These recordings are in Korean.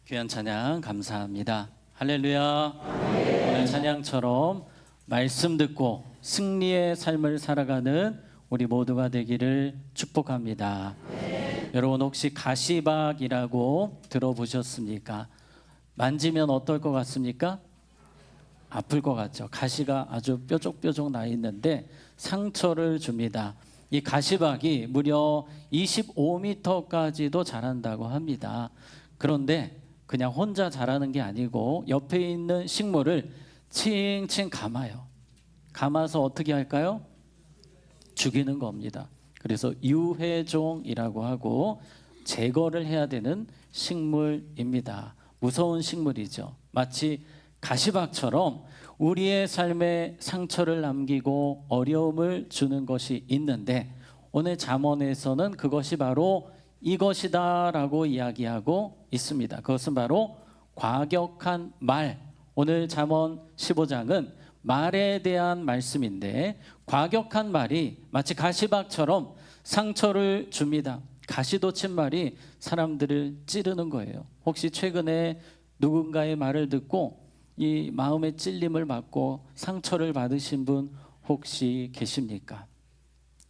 귀한 찬양 감사합니다. 할렐루야. 오늘 찬양처럼 말씀 듣고 승리의 삶을 살아가는 우리 모두가 되기를 축복합니다. 여러분 혹시 가시박이라고 들어보셨습니까? 만지면 어떨 것 같습니까? 아플 것 같죠. 가시가 아주 뾰족뾰족 나 있는데 상처를 줍니다. 이 가시박이 무려 25m까지도 자란다고 합니다. 그런데 그냥 혼자 자라는 게 아니고 옆에 있는 식물을 칭칭 감아요. 감아서 어떻게 할까요? 죽이는 겁니다. 그래서 유해종이라고 하고 제거를 해야 되는 식물입니다. 무서운 식물이죠. 마치 가시박처럼 우리의 삶에 상처를 남기고 어려움을 주는 것이 있는데 오늘 잠언에서는 그것이 바로 이것이다 라고 이야기하고 있습니다. 그것은 바로 과격한 말. 오늘 잠언 15장은 말에 대한 말씀인데 과격한 말이 마치 가시박처럼 상처를 줍니다. 가시도 친 말이 사람들을 찌르는 거예요. 혹시 최근에 누군가의 말을 듣고 이 마음의 찔림을 받고 상처를 받으신 분 혹시 계십니까?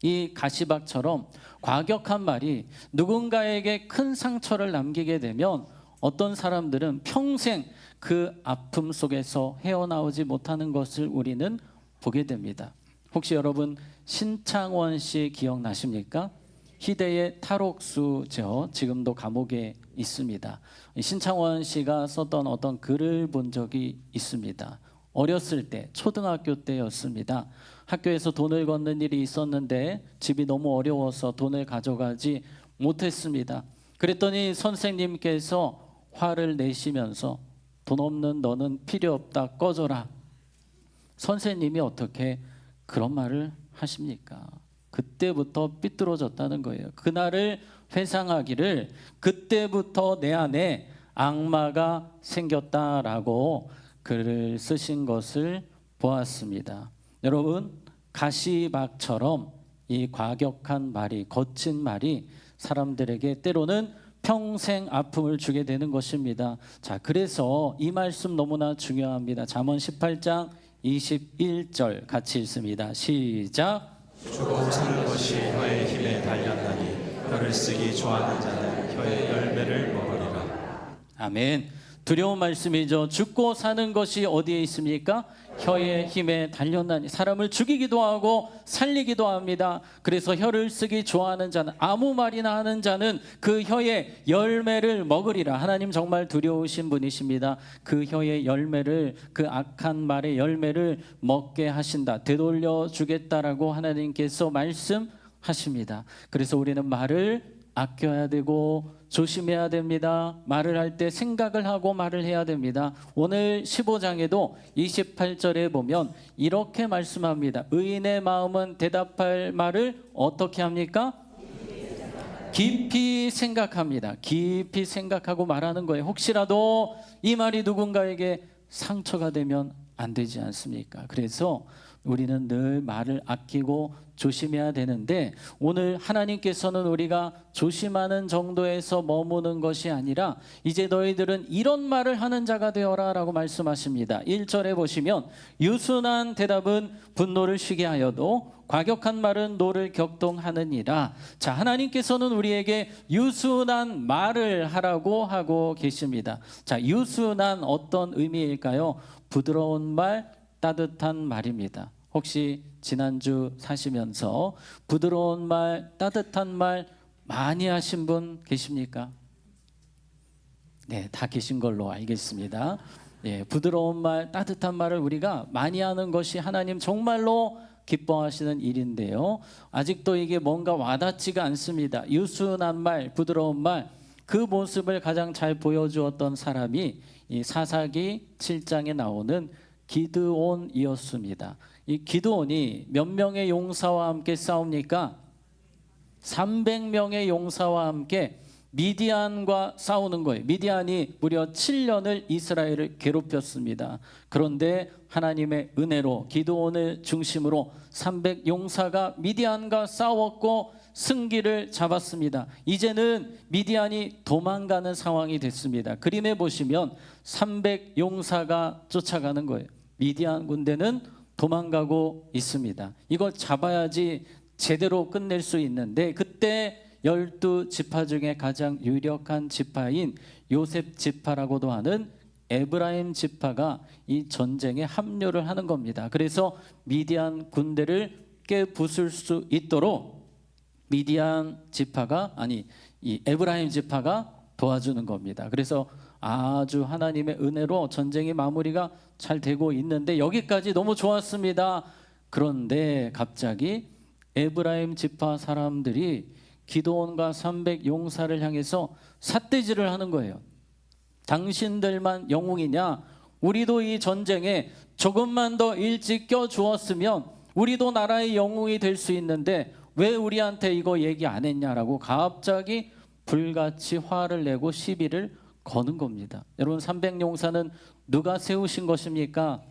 이 가시박처럼 과격한 말이 누군가에게 큰 상처를 남기게 되면 어떤 사람들은 평생 그 아픔 속에서 헤어나오지 못하는 것을 우리는 보게 됩니다. 혹시 여러분 신창원 씨 기억나십니까? 희대의 탈옥수죠. 지금도 감옥에 있습니다. 신창원 씨가 썼던 어떤 글을 본 적이 있습니다. 어렸을 때 초등학교 때였습니다. 학교에서 돈을 걷는 일이 있었는데 집이 너무 어려워서 돈을 가져가지 못했습니다. 그랬더니 선생님께서 화를 내시면서 돈 없는 너는 필요 없다 꺼져라. 선생님이 어떻게 그런 말을 하십니까? 그때부터 삐뚤어졌다는 거예요. 그날을 회상하기를 그때부터 내 안에 악마가 생겼다라고 글을 쓰신 것을 보았습니다. 여러분 가시박처럼 이 과격한 말이 거친 말이 사람들에게 때로는 평생 아픔을 주게 되는 것입니다. 자, 그래서 이 말씀 너무나 중요합니다. 잠언 18장 21절 같이 읽습니다. 시작. 주고 사는 것이 혀의 힘에 달렸나니 혀를 쓰기 좋아하는 자는 혀의 열매를 먹으리라. 아멘. 두려운 말씀이죠. 죽고 사는 것이 어디에 있습니까? 혀의 힘에 달렸나니. 사람을 죽이기도 하고 살리기도 합니다. 그래서 혀를 쓰기 좋아하는 자는 아무 말이나 하는 자는 그 혀의 열매를 먹으리라. 하나님 정말 두려우신 분이십니다. 그 혀의 열매를 그 악한 말의 열매를 먹게 하신다. 되돌려 주겠다라고 하나님께서 말씀하십니다. 그래서 우리는 말을 아껴야 되고 조심해야 됩니다. 말을 할 때 생각을 하고 말을 해야 됩니다. 오늘 15장에도 28절에 보면 이렇게 말씀합니다. 의인의 마음은 대답할 말을 어떻게 합니까? 깊이 생각합니다. 깊이 생각하고 말하는 거예요. 혹시라도 이 말이 누군가에게 상처가 되면 안 되지 않습니까? 그래서 우리는 늘 말을 아끼고 조심해야 되는데 오늘 하나님께서는 우리가 조심하는 정도에서 머무는 것이 아니라 이제 너희들은 이런 말을 하는 자가 되어라 라고 말씀하십니다. 1절에 보시면 유순한 대답은 분노를 쉬게 하여도 과격한 말은 노를 격동하느니라. 자, 하나님께서는 우리에게 유순한 말을 하라고 하고 계십니다. 자, 유순한 어떤 의미일까요? 부드러운 말, 따뜻한 말입니다. 혹시 지난주 사시면서 부드러운 말, 따뜻한 말 많이 하신 분 계십니까? 네, 다 계신 걸로 알겠습니다. 네, 부드러운 말, 따뜻한 말을 우리가 많이 하는 것이 하나님 정말로 기뻐하시는 일인데요. 아직도 이게 뭔가 와닿지가 않습니다. 유순한 말, 부드러운 말, 그 모습을 가장 잘 보여주었던 사람이 이 사사기 7장에 나오는 기드온이었습니다. 이 기드온이 몇 명의 용사와 함께 싸웁니까? 300명의 용사와 함께 미디안과 싸우는 거예요. 미디안이 무려 7년을 이스라엘을 괴롭혔습니다. 그런데 하나님의 은혜로 기드온을 중심으로 300 용사가 미디안과 싸웠고 승기를 잡았습니다. 이제는 미디안이 도망가는 상황이 됐습니다. 그림에 보시면 300용사가 쫓아가는 거예요. 미디안 군대는 도망가고 있습니다. 이걸 잡아야지 제대로 끝낼 수 있는데, 그때 12지파 중에 가장 유력한 지파인 요셉 지파라고도 하는 에브라임 지파가 이 전쟁에 합류를 하는 겁니다. 그래서 미디안 군대를 깨부술 수 있도록 이 에브라임 지파가 도와주는 겁니다. 그래서 아주 하나님의 은혜로 전쟁이 마무리가 잘 되고 있는데, 여기까지 너무 좋았습니다. 그런데 갑자기 에브라임 지파 사람들이 기드온과 300용사를 향해서 삿대질을 하는 거예요. 당신들만 영웅이냐? 우리도 이 전쟁에 조금만 더 일찍 껴주었으면 우리도 나라의 영웅이 될 수 있는데 왜 우리한테 이거 얘기 안 했냐라고 갑자기 불같이 화를 내고 시비를 거는 겁니다. 여러분, 300용사는 누가 세우신 것입니까?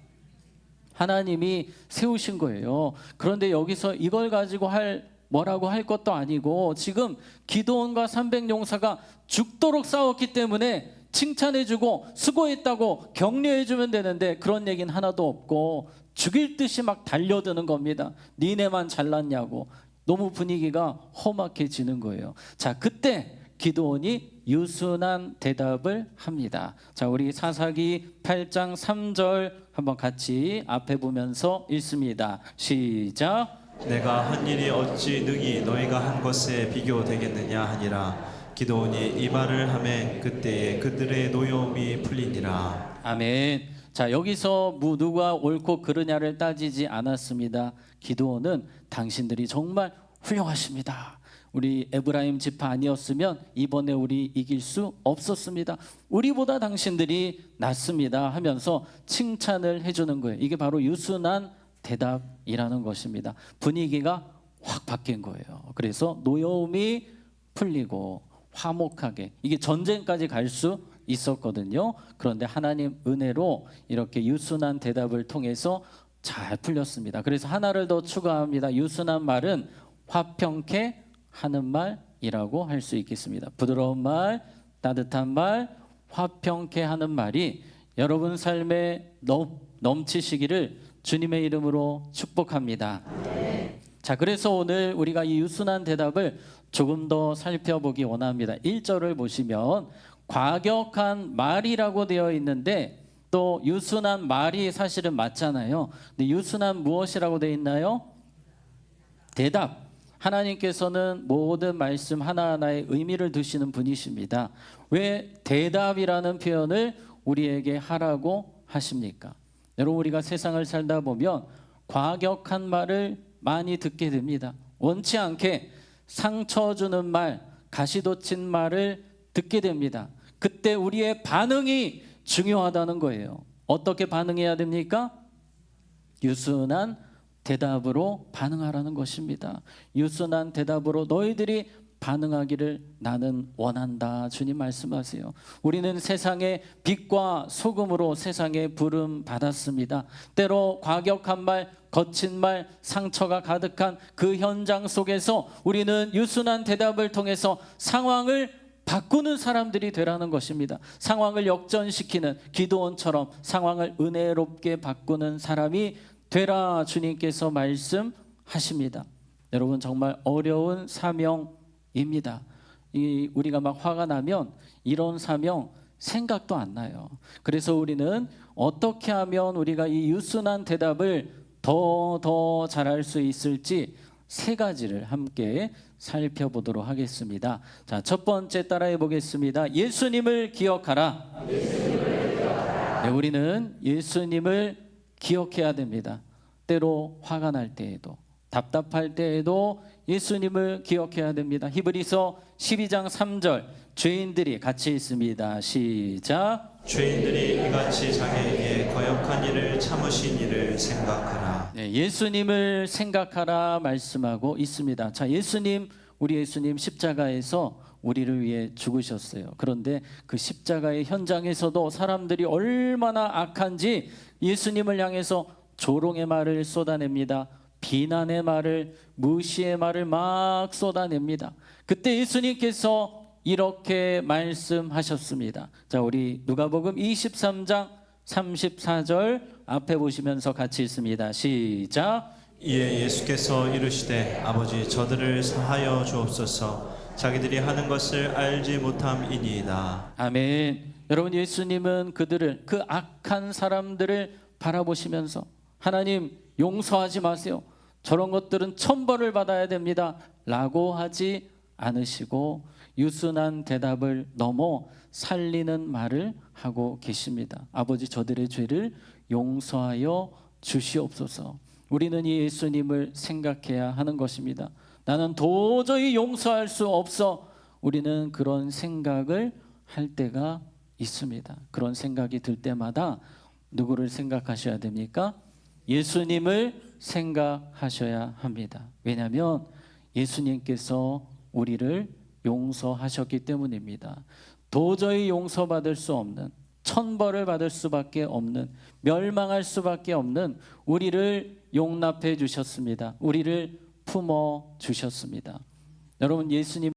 하나님이 세우신 거예요. 그런데 여기서 이걸 가지고 뭐라고 할 것도 아니고, 지금 기드온과 300용사가 죽도록 싸웠기 때문에 칭찬해주고 수고했다고 격려해주면 되는데 그런 얘기는 하나도 없고 죽일 듯이 막 달려드는 겁니다. 니네만 잘났냐고. 너무 분위기가 험악해지는 거예요. 자, 그때 기드온이 유순한 대답을 합니다. 자, 우리 사사기 8장 3절 한번 같이 앞에 보면서 읽습니다. 시작. 내가 한 일이 어찌 능히 너희가 한 것에 비교되겠느냐 하니라. 기드온이 이 말을 하매 그때에 그들의 노여움이 풀리니라. 아멘. 자, 여기서 누가 옳고 그르냐를 따지지 않았습니다. 기드온은 당신들이 정말 훌륭하십니다. 우리 에브라임 지파 아니었으면 이번에 우리 이길 수 없었습니다. 우리보다 당신들이 낫습니다 하면서 칭찬을 해주는 거예요. 이게 바로 유순한 대답이라는 것입니다. 분위기가 확 바뀐 거예요. 그래서 노여움이 풀리고 화목하게, 이게 전쟁까지 갈 수 있었거든요. 그런데 하나님 은혜로 이렇게 유순한 대답을 통해서 잘 풀렸습니다. 그래서 하나를 더 추가합니다. 유순한 말은 화평케 하는 말이라고 할 수 있겠습니다. 부드러운 말, 따뜻한 말, 화평케 하는 말이 여러분 삶에 넘치시기를 주님의 이름으로 축복합니다. 자, 그래서 오늘 우리가 이 유순한 대답을 조금 더 살펴보기 원합니다. 1절을 보시면 과격한 말이라고 되어 있는데, 또 유순한 말이 사실은 맞잖아요. 근데 유순한 무엇이라고 되어 있나요? 대답. 하나님께서는 모든 말씀 하나하나에 의미를 두시는 분이십니다. 왜 대답이라는 표현을 우리에게 하라고 하십니까? 여러분, 우리가 세상을 살다 보면 과격한 말을 많이 듣게 됩니다. 원치 않게 상처 주는 말, 가시돋친 말을 듣게 됩니다. 그때 우리의 반응이 중요하다는 거예요. 어떻게 반응해야 됩니까? 유순한 대답으로 반응하라는 것입니다. 유순한 대답으로 너희들이 반응하기를 나는 원한다. 주님 말씀하세요. 우리는 세상의 빛과 소금으로 세상에 부름 받았습니다. 때로 과격한 말, 거친 말, 상처가 가득한 그 현장 속에서 우리는 유순한 대답을 통해서 상황을 바꾸는 사람들이 되라는 것입니다. 상황을 역전시키는 기드온처럼 상황을 은혜롭게 바꾸는 사람이 되라, 주님께서 말씀하십니다. 여러분, 정말 어려운 사명입니다. 우리가 막 화가 나면 이런 사명 생각도 안 나요. 그래서 우리는 어떻게 하면 우리가 이 유순한 대답을 더 잘할 수 있을지 세 가지를 함께 살펴보도록 하겠습니다. 자, 첫 번째 따라해 보겠습니다. 예수님을 기억하라. 네, 우리는 예수님을 기억해야 됩니다. 때로 화가 날 때에도, 답답할 때에도 예수님을 기억해야 됩니다. 히브리서 12장 3절 죄인들이 같이 있습니다. 시작. 죄인들이 이같이 자기에게 거역한 일을 참으신 일을 생각하라. 네, 예수님을 생각하라 말씀하고 있습니다. 자, 우리 예수님 십자가에서 우리를 위해 죽으셨어요. 그런데 그 십자가의 현장에서도 사람들이 얼마나 악한지 예수님을 향해서 조롱의 말을 쏟아냅니다. 비난의 말을, 무시의 말을 막 쏟아냅니다. 그때 예수님께서 이렇게 말씀하셨습니다. 자, 우리 누가복음 23장 34절 앞에 보시면서 같이 읽습니다. 시작. 이에 예수께서 이르시되 아버지 저들을 사하여 주옵소서 자기들이 하는 것을 알지 못함이니이다. 아멘. 여러분, 예수님은 그들을, 그 악한 사람들을 바라보시면서 하나님 용서하지 마세요, 저런 것들은 천벌을 받아야 됩니다 라고 하지 않으시고 유순한 대답을 넘어 살리는 말을 하고 계십니다. 아버지 저들의 죄를 용서하여 주시옵소서. 우리는 이 예수님을 생각해야 하는 것입니다. 나는 도저히 용서할 수 없어. 우리는 그런 생각을 할 때가 있습니다. 그런 생각이 들 때마다 누구를 생각하셔야 됩니까? 예수님을 생각하셔야 합니다. 왜냐하면 예수님께서 우리를 용서하셨기 때문입니다. 도저히 용서받을 수 없는, 천벌을 받을 수밖에 없는, 멸망할 수밖에 없는 우리를 용납해 주셨습니다. 우리를 품어 주셨습니다. 여러분, 예수님이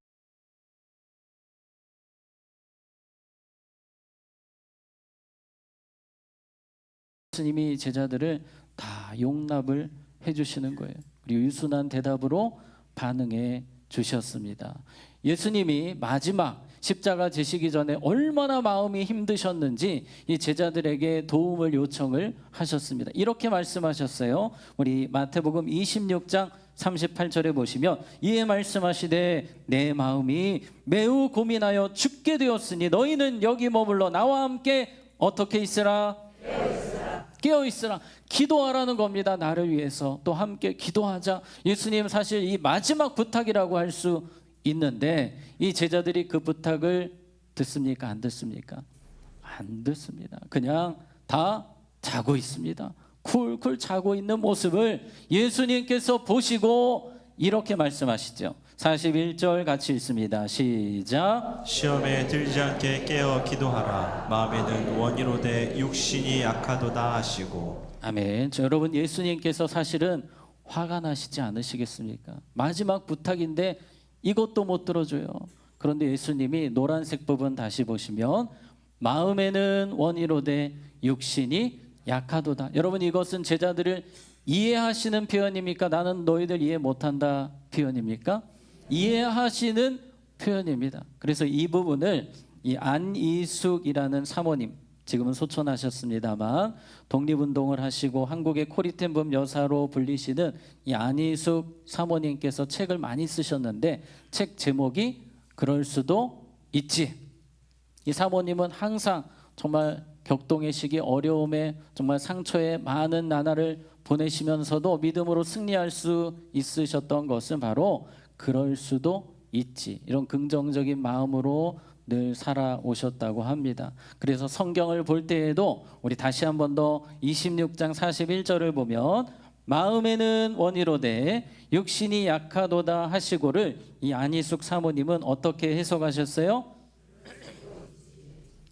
제자들을 다 용납을 해주시는 거예요. 그리고 유순한 대답으로 반응해 주셨습니다. 예수님이 마지막 십자가 지시기 전에 얼마나 마음이 힘드셨는지 이 제자들에게 도움을 요청을 하셨습니다. 이렇게 말씀하셨어요. 우리 마태복음 26장 38절에 보시면 이에 말씀하시되 내 마음이 매우 고민하여 죽게 되었으니 너희는 여기 머물러 나와 함께 어떻게 있으라? 깨어 있으라. 기도하라는 겁니다. 나를 위해서 또 함께 기도하자. 예수님 사실 이 마지막 부탁이라고 할 수 있는데 이 제자들이 그 부탁을 듣습니까? 안 듣습니까? 안 듣습니다. 그냥 다 자고 있습니다. 쿨쿨 자고 있는 모습을 예수님께서 보시고 이렇게 말씀하시죠. 41절 같이 읽습니다. 시작. 시험에 들지 않게 깨어 기도하라 마음에는 원이로되 육신이 약하도다 하시고. 아멘. 여러분, 예수님께서 사실은 화가 나시지 않으시겠습니까? 마지막 부탁인데 이것도 못 들어줘요. 그런데 예수님이 노란색 부분 다시 보시면 마음에는 원이로되 육신이 약하도다. 여러분, 이것은 제자들을 이해하시는 표현입니까? 나는 너희들 이해 못한다 표현입니까? 이해하시는 표현입니다. 그래서 이 부분을 이 안이숙이라는 사모님, 지금은 소천하셨습니다만 독립운동을 하시고 한국의 코리텐범 여사로 불리시는 이 안이숙 사모님께서 책을 많이 쓰셨는데 책 제목이 그럴 수도 있지. 이 사모님은 항상 정말 격동의 시기, 어려움에 정말 상처에 많은 나날을 보내시면서도 믿음으로 승리할 수 있으셨던 것은 바로 그럴 수도 있지, 이런 긍정적인 마음으로 늘 살아오셨다고 합니다. 그래서 성경을 볼 때에도 우리 다시 한 번 더 26장 41절을 보면 마음에는 원이로되 육신이 약하도다 하시고를 이 안희숙 사모님은 어떻게 해석하셨어요?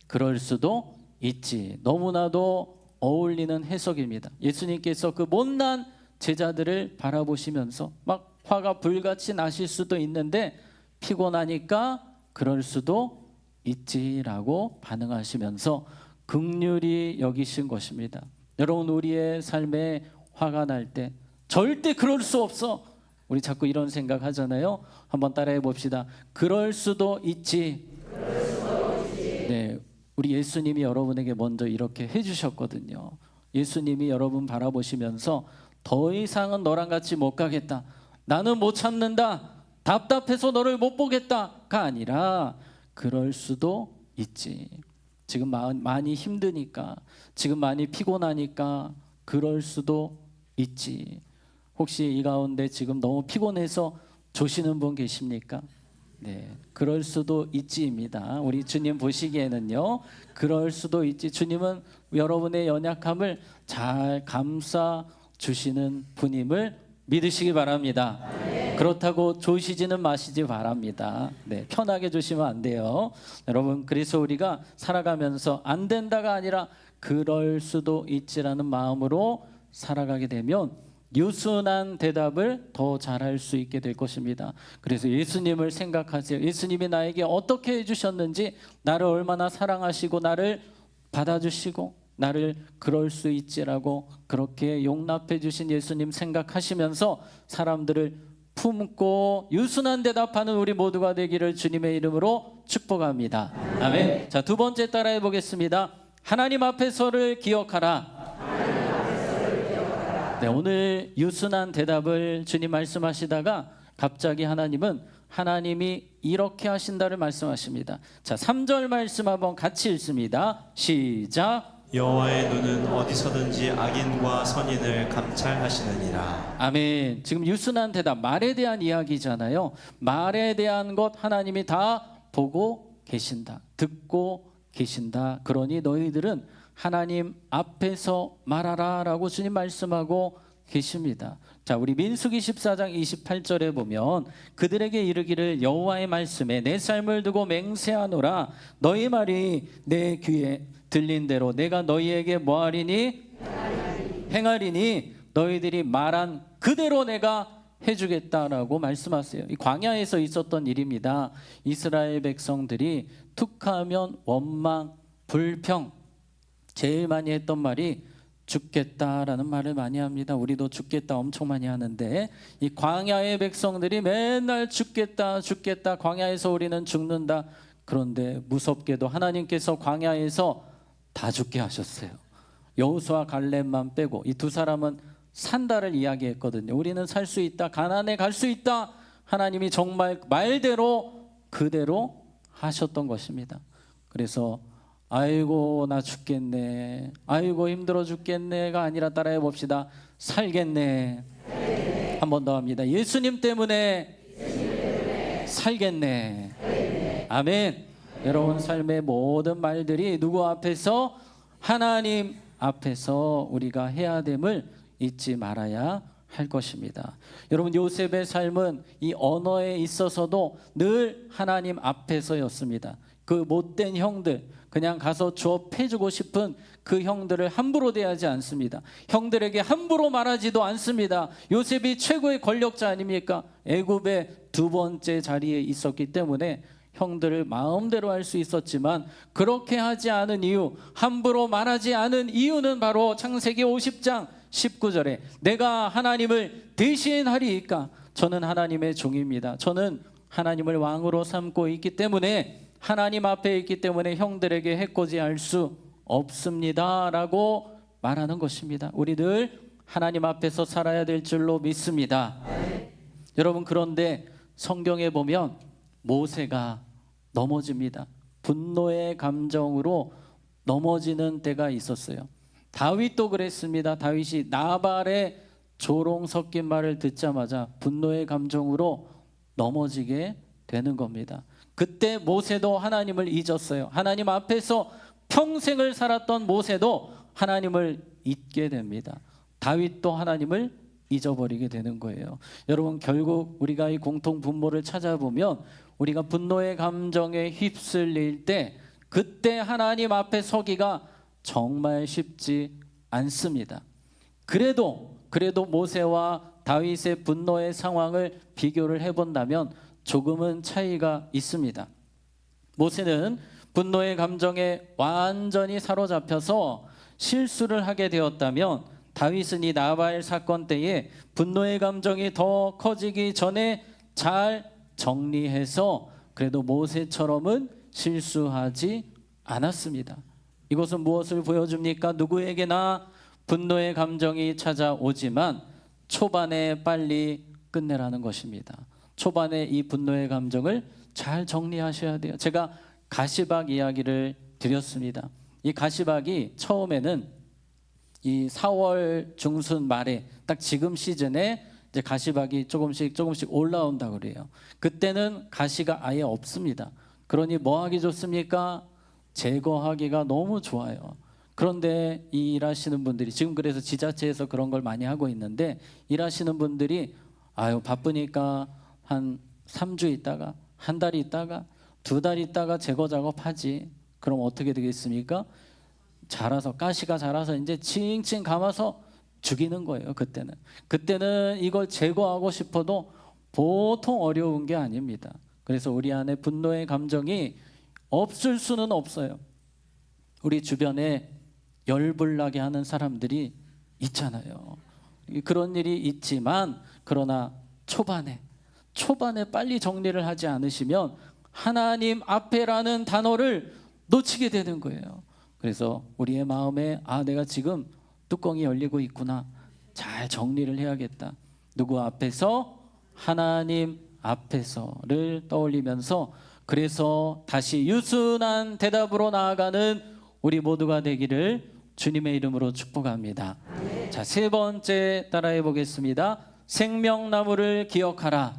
그럴 수도 있지. 너무나도 어울리는 해석입니다. 예수님께서 그 못난 제자들을 바라보시면서 막 화가 불같이 나실 수도 있는데 피곤하니까 그럴 수도 있지라고 반응하시면서 긍휼히 여기신 것입니다. 여러분, 우리의 삶에 화가 날 때 절대 그럴 수 없어, 우리 자꾸 이런 생각 하잖아요. 한번 따라해 봅시다. 그럴 수도 있지. 네, 우리 예수님이 여러분에게 먼저 이렇게 해주셨거든요. 예수님이 여러분 바라보시면서 더 이상은 너랑 같이 못 가겠다, 나는 못 참는다, 답답해서 너를 못 보겠다가 아니라 그럴 수도 있지. 지금 많이 힘드니까, 지금 많이 피곤하니까 그럴 수도 있지. 혹시 이 가운데 지금 너무 피곤해서 조시는 분 계십니까? 네, 그럴 수도 있지입니다. 우리 주님 보시기에는요, 그럴 수도 있지. 주님은 여러분의 연약함을 잘 감싸 주시는 분임을 믿으시기 바랍니다. 그렇다고 조시지는 마시지 바랍니다. 네, 편하게 조시면 안 돼요. 여러분, 그래서 우리가 살아가면서 안 된다가 아니라 그럴 수도 있지라는 마음으로 살아가게 되면 유순한 대답을 더 잘할 수 있게 될 것입니다. 그래서 예수님을 생각하세요. 예수님이 나에게 어떻게 해주셨는지, 나를 얼마나 사랑하시고 나를 받아주시고 나를 그럴 수 있지라고 그렇게 용납해 주신 예수님 생각하시면서 사람들을 품고 유순한 대답하는 우리 모두가 되기를 주님의 이름으로 축복합니다. 아멘. 자, 두 번째 따라해 보겠습니다. 하나님 앞에서를 기억하라. 네, 오늘 유순한 대답을 주님 말씀하시다가 갑자기 하나님이 이렇게 하신다를 말씀하십니다. 자, 3절 말씀 한번 같이 읽습니다. 시작. 여호와의 눈은 어디서든지 악인과 선인을 감찰하시느니라. 아멘. 지금 유순한 대답, 말에 대한 이야기잖아요. 말에 대한 것 하나님이 다 보고 계신다, 듣고 계신다. 그러니 너희들은 하나님 앞에서 말하라 라고 주님 말씀하고 계십니다. 자, 우리 민수기 14장 28절에 보면 그들에게 이르기를 여호와의 말씀에 내 삶을 두고 맹세하노라. 너희 말이 내 귀에 들린 대로 내가 너희에게 뭐하리니? 행하리니 너희들이 말한 그대로 내가 해주겠다라고 말씀하세요. 이 광야에서 있었던 일입니다. 이스라엘 백성들이 툭하면 원망, 불평, 제일 많이 했던 말이 죽겠다라는 말을 많이 합니다. 우리도 죽겠다 엄청 많이 하는데, 이 광야의 백성들이 맨날 죽겠다 죽겠다, 광야에서 우리는 죽는다. 그런데 무섭게도 하나님께서 광야에서 다 죽게 하셨어요. 여호수아 갈렙만 빼고 이 두 사람은 산다를 이야기했거든요. 우리는 살 수 있다, 가나안에 갈 수 있다. 하나님이 정말 말대로 그대로 하셨던 것입니다. 그래서 아이고 나 죽겠네, 아이고 힘들어 죽겠네가 아니라 따라해 봅시다. 살겠네. 한 번 더 합니다. 예수님 때문에 살겠네. 아멘. 여러분 삶의 모든 말들이 누구 앞에서? 하나님 앞에서 우리가 해야 됨을 잊지 말아야 할 것입니다. 여러분, 요셉의 삶은 이 언어에 있어서도 늘 하나님 앞에서였습니다. 그 못된 형들, 그냥 가서 주업해주고 싶은 그 형들을 함부로 대하지 않습니다. 형들에게 함부로 말하지도 않습니다. 요셉이 최고의 권력자 아닙니까? 애굽의 두 번째 자리에 있었기 때문에 형들을 마음대로 할 수 있었지만, 그렇게 하지 않은 이유, 함부로 말하지 않은 이유는 바로 창세기 50장 19절에 내가 하나님을 대신하리이까. 저는 하나님의 종입니다. 저는 하나님을 왕으로 삼고 있기 때문에, 하나님 앞에 있기 때문에 형들에게 해코지할 수 없습니다 라고 말하는 것입니다. 우리들 하나님 앞에서 살아야 될 줄로 믿습니다. 여러분, 그런데 성경에 보면 모세가 넘어집니다. 분노의 감정으로 넘어지는 때가 있었어요. 다윗도 그랬습니다. 다윗이 나발의 조롱 섞인 말을 듣자마자 분노의 감정으로 넘어지게 되는 겁니다. 그때 모세도 하나님을 잊었어요. 하나님 앞에서 평생을 살았던 모세도 하나님을 잊게 됩니다. 다윗도 하나님을 잊어버리게 되는 거예요. 여러분, 결국 우리가 이 공통 분모를 찾아보면 우리가 분노의 감정에 휩쓸릴 때, 그때 하나님 앞에 서기가 정말 쉽지 않습니다. 그래도 모세와 다윗의 분노의 상황을 비교를 해본다면 조금은 차이가 있습니다. 모세는 분노의 감정에 완전히 사로잡혀서 실수를 하게 되었다면, 다윗은 이 나발 사건 때에 분노의 감정이 더 커지기 전에 잘 정리해서 그래도 모세처럼은 실수하지 않았습니다. 이것은 무엇을 보여줍니까? 누구에게나 분노의 감정이 찾아오지만 초반에 빨리 끝내라는 것입니다. 초반에 이 분노의 감정을 잘 정리하셔야 돼요. 제가 가시박 이야기를 드렸습니다. 이 가시박이 처음에는 이 4월 중순 말에 딱 지금 시즌에 이제 가시박이 조금씩 올라온다 그래요. 그때는 가시가 아예 없습니다. 그러니 뭐 하기 좋습니까? 제거하기가 너무 좋아요. 그런데 이 일하시는 분들이 지금, 그래서 지자체에서 그런 걸 많이 하고 있는데, 일하시는 분들이 바쁘니까 한 3주 있다가, 한 달 있다가, 2달 있다가 제거 작업하지. 그럼 어떻게 되겠습니까? 가시가 자라서 이제 칭칭 감아서 죽이는 거예요. 그때는 이걸 제거하고 싶어도 보통 어려운 게 아닙니다. 그래서 우리 안에 분노의 감정이 없을 수는 없어요. 우리 주변에 열불나게 하는 사람들이 있잖아요. 그런 일이 있지만 그러나 초반에 빨리 정리를 하지 않으시면 하나님 앞에라는 단어를 놓치게 되는 거예요. 그래서 우리의 마음에 내가 지금 뚜껑이 열리고 있구나. 잘 정리를 해야겠다. 누구 앞에서? 하나님 앞에서를 떠올리면서 그래서 다시 유순한 대답으로 나아가는 우리 모두가 되기를 주님의 이름으로 축복합니다. 자, 세 번째 따라해 보겠습니다. 생명나무를 기억하라.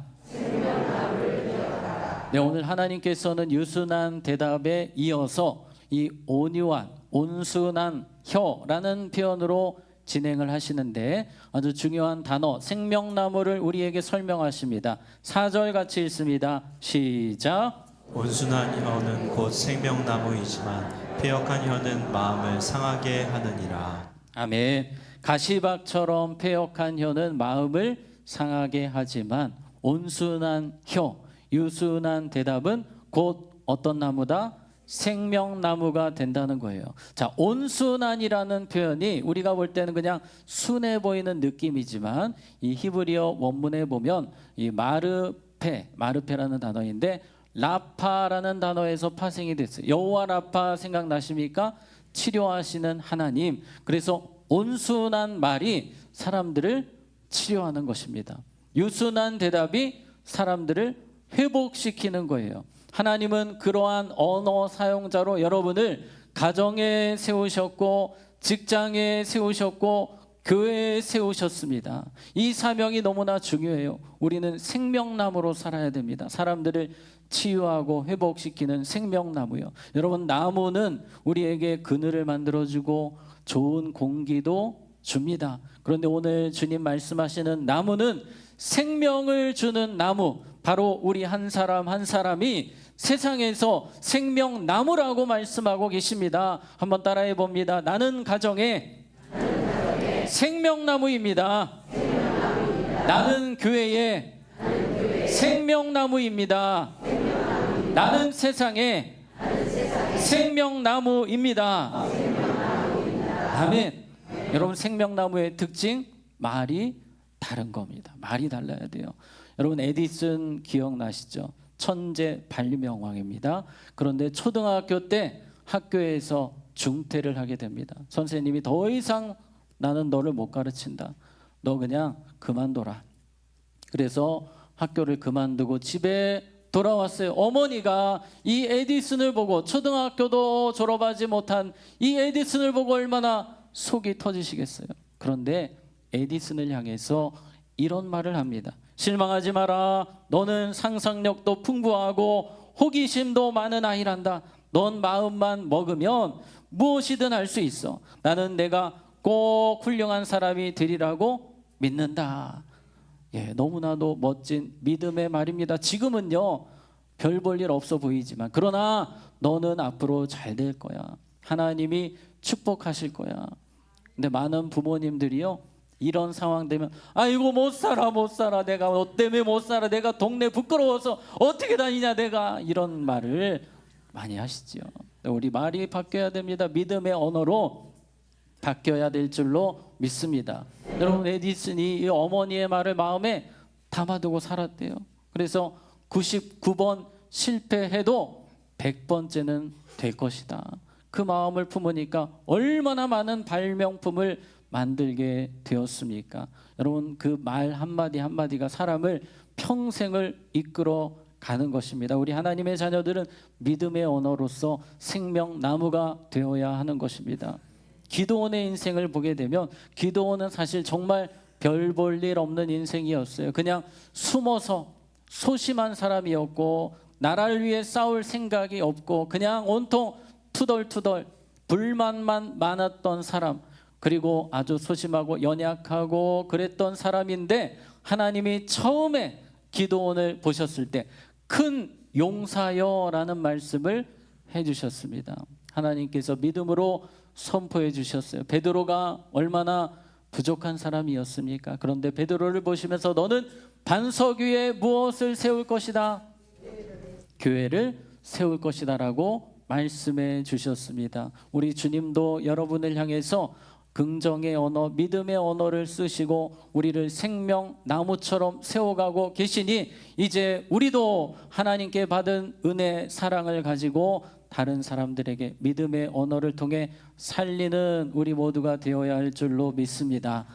네, 오늘 하나님께서는 유순한 대답에 이어서 이 온유한, 온순한 혀라는 표현으로 진행을 하시는데 아주 중요한 단어 생명나무를 우리에게 설명하십니다. 4절 같이 읽습니다. 시작. 온순한 혀는 곧 생명나무이지만 패역한 혀는 마음을 상하게 하느니라. 아멘. 가시박처럼 패역한 혀는 마음을 상하게 하지만 온순한 혀, 유순한 대답은 곧 어떤 나무다? 생명나무가 된다는 거예요. 자, 온순한이라는 표현이 우리가 볼 때는 그냥 순해 보이는 느낌이지만 이 히브리어 원문에 보면 이 마르페라는 단어인데 라파라는 단어에서 파생이 됐어요. 여호와 라파 생각나십니까? 치료하시는 하나님. 그래서 온순한 말이 사람들을 치료하는 것입니다. 유순한 대답이 사람들을 회복시키는 거예요. 하나님은 그러한 언어 사용자로 여러분을 가정에 세우셨고 직장에 세우셨고 교회에 세우셨습니다. 이 사명이 너무나 중요해요. 우리는 생명나무로 살아야 됩니다. 사람들을 치유하고 회복시키는 생명나무요. 여러분, 나무는 우리에게 그늘을 만들어주고 좋은 공기도 줍니다. 그런데 오늘 주님 말씀하시는 나무는 생명을 주는 나무, 바로 우리 한 사람 한 사람이 세상에서 생명나무라고 말씀하고 계십니다. 한번 따라해 봅니다. 나는 가정에 생명나무입니다. 나는 교회에 생명나무입니다. 나는 세상에 생명나무입니다. 아멘. 여러분, 생명나무의 특징, 말이 다른 겁니다. 말이 달라야 돼요. 여러분, 에디슨 기억나시죠? 천재 발명왕입니다. 그런데 초등학교 때 학교에서 중퇴를 하게 됩니다. 선생님이 더 이상 나는 너를 못 가르친다. 너 그냥 그만둬라. 그래서 학교를 그만두고 집에 돌아왔어요. 어머니가 이 에디슨을 보고, 초등학교도 졸업하지 못한 이 에디슨을 보고 얼마나 속이 터지시겠어요. 그런데 에디슨을 향해서 이런 말을 합니다. 실망하지 마라. 너는 상상력도 풍부하고 호기심도 많은 아이란다. 넌 마음만 먹으면 무엇이든 할 수 있어. 나는 내가 꼭 훌륭한 사람이 되리라고 믿는다. 너무나도 멋진 믿음의 말입니다. 지금은요, 별 볼 일 없어 보이지만, 그러나 너는 앞으로 잘 될 거야. 하나님이 축복하실 거야. 근데 많은 부모님들이요, 이런 상황 되면 아이고 못 살아 내가 너 때문에 못 살아, 내가 동네 부끄러워서 어떻게 다니냐 내가, 이런 말을 많이 하시죠. 우리 말이 바뀌어야 됩니다. 믿음의 언어로 바뀌어야 될 줄로 믿습니다. 여러분, 에디슨이 이 어머니의 말을 마음에 담아두고 살았대요. 그래서 99번 실패해도 100번째는 될 것이다. 그 마음을 품으니까 얼마나 많은 발명품을 만들게 되었습니까? 여러분, 그 말 한마디 한마디가 사람을 평생을 이끌어 가는 것입니다. 우리 하나님의 자녀들은 믿음의 언어로서 생명나무가 되어야 하는 것입니다. 기도원의 인생을 보게 되면, 기도원은 사실 정말 별 볼 일 없는 인생이었어요. 그냥 숨어서 소심한 사람이었고, 나라를 위해 싸울 생각이 없고, 그냥 온통 투덜투덜 불만만 많았던 사람, 그리고 아주 소심하고 연약하고 그랬던 사람인데, 하나님이 처음에 기도원을 보셨을 때 큰 용사여라는 말씀을 해주셨습니다. 하나님께서 믿음으로 선포해 주셨어요. 베드로가 얼마나 부족한 사람이었습니까? 그런데 베드로를 보시면서 너는 반석 위에 무엇을 세울 것이다? 교회를 세울 것이다라고 말씀해 주셨습니다. 우리 주님도 여러분을 향해서 긍정의 언어, 믿음의 언어를 쓰시고 우리를 생명나무처럼 세워가고 계시니 이제 우리도 하나님께 받은 은혜, 사랑을 가지고 다른 사람들에게 믿음의 언어를 통해 살리는 우리 모두가 되어야 할 줄로 믿습니다.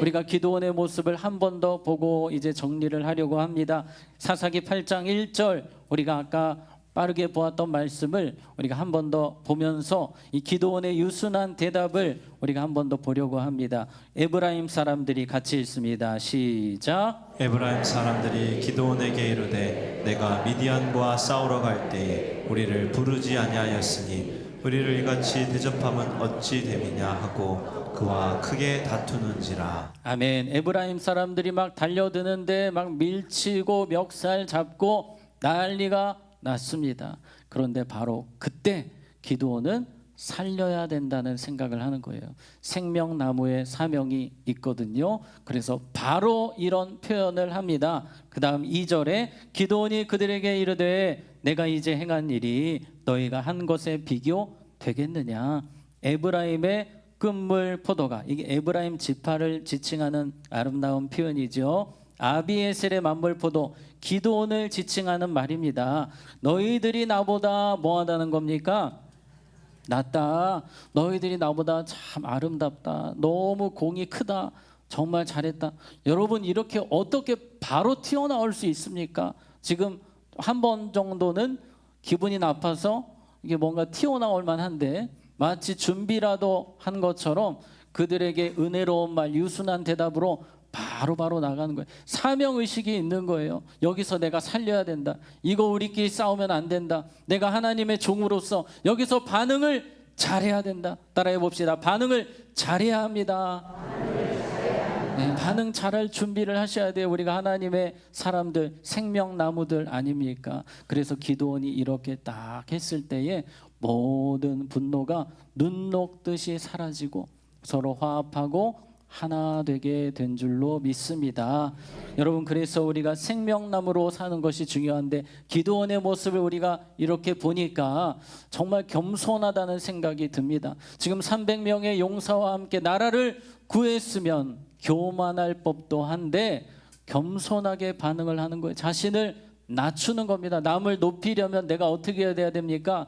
우리가 기도원의 모습을 한 번 더 보고 이제 정리를 하려고 합니다. 사사기 8장 1절, 우리가 아까 빠르게 보았던 말씀을 우리가 한 번 더 보면서 이 기도원의 유순한 대답을 우리가 한 번 더 보려고 합니다. 에브라임 사람들이 같이 읽습니다. 시작. 에브라임 사람들이 기드온에게 이르되 내가 미디안과 싸우러 갈 때에 우리를 부르지 아니하였으니 우리를 이같이 대접함은 어찌 됨이냐 하고 그와 크게 다투는지라. 아멘. 에브라임 사람들이 막 달려드는데 막 밀치고 멱살 잡고 난리가 났습니다. 그런데 바로 그때 기드온은 살려야 된다는 생각을 하는 거예요. 생명나무에 사명이 있거든요. 그래서 바로 이런 표현을 합니다. 그 다음 2절에 기드온이 그들에게 이르되 내가 이제 행한 일이 너희가 한 것에 비교되겠느냐. 에브라임의 끝물 포도가, 이게 에브라임 지파를 지칭하는 아름다운 표현이죠. 아비에셀의 만물포도, 기드온을 지칭하는 말입니다. 너희들이 나보다 뭐하다는 겁니까? 낫다. 너희들이 나보다 참 아름답다. 너무 공이 크다. 정말 잘했다. 여러분, 이렇게 어떻게 바로 튀어나올 수 있습니까? 지금 한 번 정도는 기분이 나빠서 이게 뭔가 튀어나올 만한데 마치 준비라도 한 것처럼 그들에게 은혜로운 말, 유순한 대답으로 바로 나가는 거예요. 사명의식이 있는 거예요. 여기서 내가 살려야 된다. 이거 우리끼리 싸우면 안 된다. 내가 하나님의 종으로서 여기서 반응을 잘해야 된다. 따라해 봅시다. 반응을 잘해야 합니다. 네, 반응 잘할 준비를 하셔야 돼요. 우리가 하나님의 사람들, 생명나무들 아닙니까? 그래서 기드온이 이렇게 딱 했을 때에 모든 분노가 눈 녹듯이 사라지고 서로 화합하고 하나 되게 된 줄로 믿습니다. 여러분, 그래서 우리가 생명나무로 사는 것이 중요한데 기드온의 모습을 우리가 이렇게 보니까 정말 겸손하다는 생각이 듭니다. 지금 300명의 용사와 함께 나라를 구했으면 교만할 법도 한데 겸손하게 반응을 하는 거예요. 자신을 낮추는 겁니다. 남을 높이려면 내가 어떻게 해야 됩니까?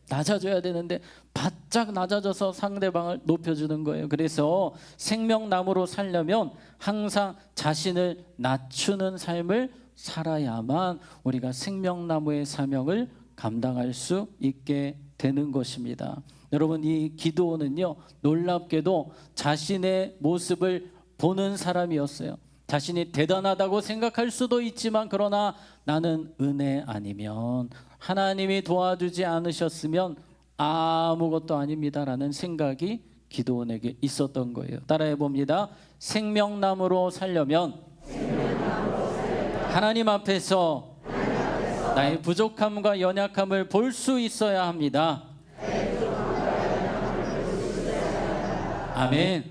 낮아져야 되는데 바짝 낮아져서 상대방을 높여주는 거예요. 그래서 생명나무로 살려면 항상 자신을 낮추는 삶을 살아야만 우리가 생명나무의 사명을 감당할 수 있게 되는 것입니다. 여러분, 이 기드온은요, 놀랍게도 자신의 모습을 보는 사람이었어요. 자신이 대단하다고 생각할 수도 있지만 그러나 나는 은혜 아니면, 하나님이 도와주지 않으셨으면 아무것도 아닙니다라는 생각이 기드온에게 있었던 거예요. 따라해 봅니다. 생명나무로 살려면 하나님 앞에서 나의 부족함과 연약함을 볼 수 있어야 합니다. 아멘.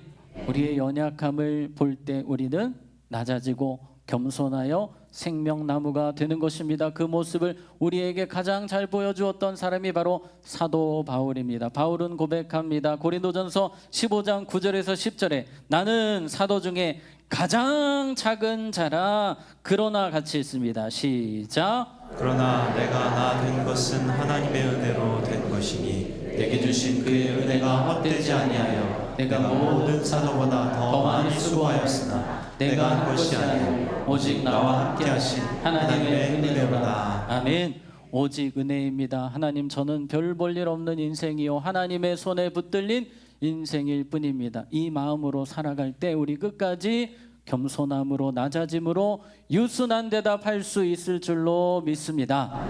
우리의 연약함을 볼 때 우리는 낮아지고 겸손하여 생명나무가 되는 것입니다. 그 모습을 우리에게 가장 잘 보여주었던 사람이 바로 사도 바울입니다. 바울은 고백합니다. 고린도전서 15장 9절에서 10절에 나는 사도 중에 가장 작은 자라. 그러나 같이 읽습니다. 시작. 그러나 내가 나 된 것은 하나님의 은혜로 된 것이니 내게 주신 그의 은혜가 헛되지 아니하여 내가 모든 사도보다 더 많이 수고하였으나 내가 한 것이 아니요 오직 나와 함께 하신 하나님의 은혜로다. 아멘. 오직 은혜입니다. 하나님, 저는 별 볼 일 없는 인생이요 하나님의 손에 붙들린 인생일 뿐입니다. 이 마음으로 살아갈 때 우리 끝까지 겸손함으로 낮아짐으로 유순한 대답할 수 있을 줄로 믿습니다.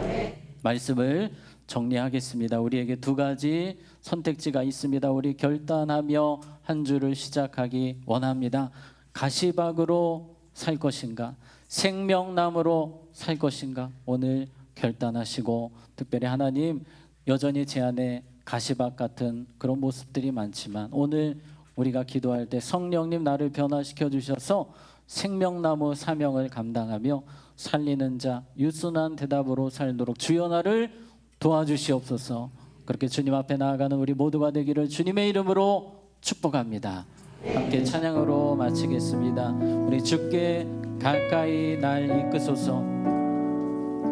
말씀을 정리하겠습니다. 우리에게 두 가지 선택지가 있습니다. 우리 결단하며 한 주를 시작하기 원합니다. 가시박으로 살 것인가, 생명나무로 살 것인가, 오늘 결단하시고, 특별히 하나님, 여전히 제 안에 가시박 같은 그런 모습들이 많지만 오늘 우리가 기도할 때 성령님 나를 변화시켜 주셔서 생명나무 사명을 감당하며 살리는 자 유순한 대답으로 살도록 주여 나를 도와주시옵소서. 그렇게 주님 앞에 나아가는 우리 모두가 되기를 주님의 이름으로 축복합니다. 함께 찬양으로 마치겠습니다. 우리 주께 가까이 날 이끄소서.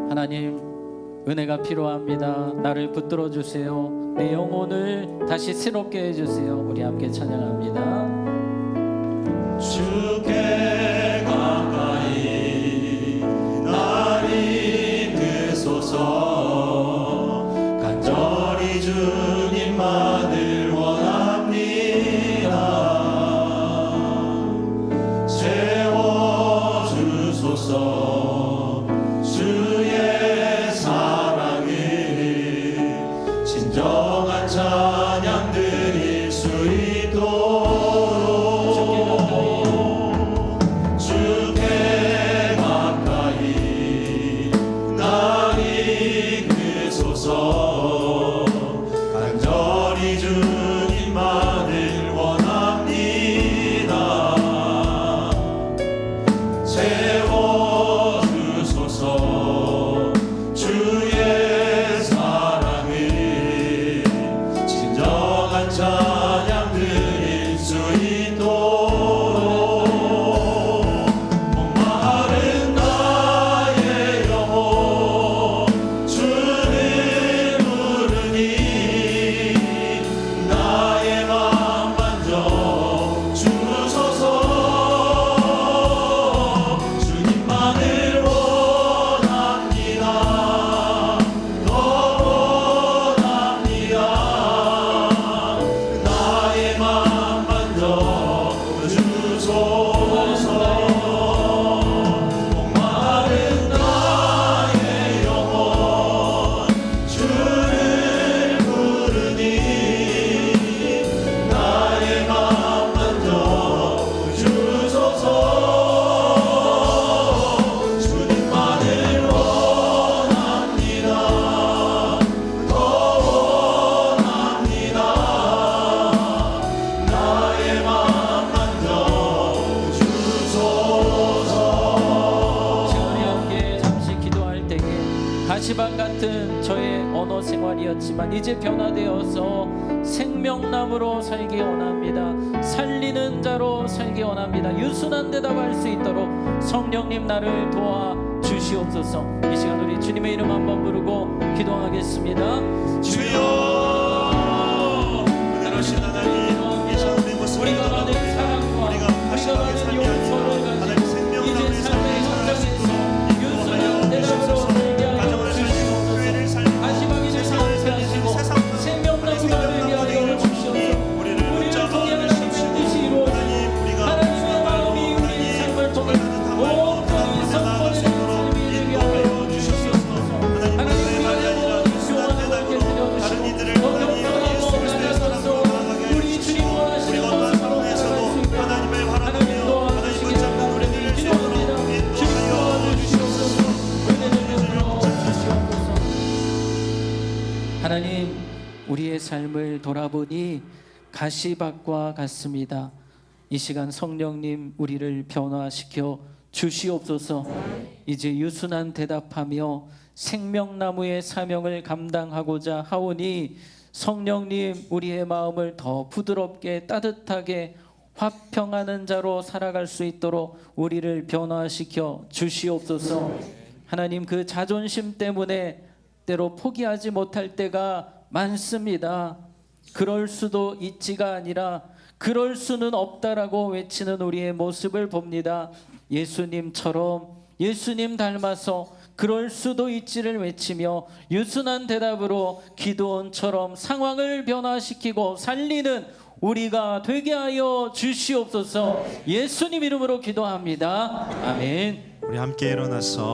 하나님 은혜가 필요합니다. 나를 붙들어 주세요. 내 영혼을 다시 새롭게 해주세요. 우리 함께 찬양합니다. 주께 가까이 날 이끄소서. 간절히 주님만을 원합니다. 채워주소서. 주의 사랑을 진정한 찬양 드릴 수 있도록 주께 가까이 날 이끄소서. 간절히 주님만을 원합니다. 채워주소서. 주의 사랑을 진정한 찬양 드릴 수 있도록 목마른 나의 영혼 주를 부르니 나의 맘 만져 주소서. 주님만을 원합니다. 더 원합니다. 나의 맘 만져 주소서. 목마른 나의 영혼 주를 부르니 나의 맘 만져 주소서. 주님만을 원합니다. 더 원합니다. 나의 맘 만져 주소서. 지금 우리 함께 잠시 기도할 때에 가시방 같은 저의 언어 생활이었지만 이제 변화되어서 생명나무로 살기 원합니다. 살리는 자로 살기 원합니다. 유순한 대답할 수 있도록 성령님 나를 도와 주시옵소서. 이 시간 우리 주님의 이름 한번 부르고 기도하겠습니다. 주여 은혜로우신 하나님, 이 시간 우리 모습을 우리가 받은 드러납니다. 사랑과 우리가 우리가 가시방의 받은 삶을 용서를 하나님 가지고 이제 생명나무의 삶의 삶을 살아갈 수 현장에서 있도록 유순한 인도하여 대답으로 주시옵소서. 살게 하여 가정을 살리고 주시옵소서. 교회를 살리고 가시방이 세상을 되게 살리시고 하시고 생명나무가 되게 하여 주시옵소서. 우리를 우리를 붙잡아 통해 하나님의 주시옵시고 뜻이 이루어지고 하나님 우리가 하나님의 마음이 우리의 삶을 통해 온전히 선포되는 삶이 되게 하여 주시옵소서. 하나님 우리의 교환을 함께 드려주시고 더 겸손하고 낮아져서 우리 주님 원하시는 모습으로 살아갈 수 있게 하나님 도와주시기 때문에 기도합니다. 주님 도와주시옵소서. 은혜를 베풀어 주시옵소서. 하나님 우리의 삶을 돌아보니 가시밭과 같습니다. 이 시간 성령님 우리를 변화시켜 주시옵소서. 이제 유순한 대답하며 생명나무의 사명을 감당하고자 하오니 성령님 우리의 마음을 더 부드럽게 따뜻하게 화평하는 자로 살아갈 수 있도록 우리를 변화시켜 주시옵소서. 하나님 그 자존심 때문에 때로 포기하지 못할 때가 많습니다. 그럴 수도 있지가 아니라 그럴 수는 없다라고 외치는 우리의 모습을 봅니다. 예수님처럼 예수님 닮아서 그럴 수도 있지를 외치며 유순한 대답으로 기도원처럼 상황을 변화시키고 살리는 우리가 되게 하여 주시옵소서. 예수님 이름으로 기도합니다. 아멘. 우리 함께 일어나서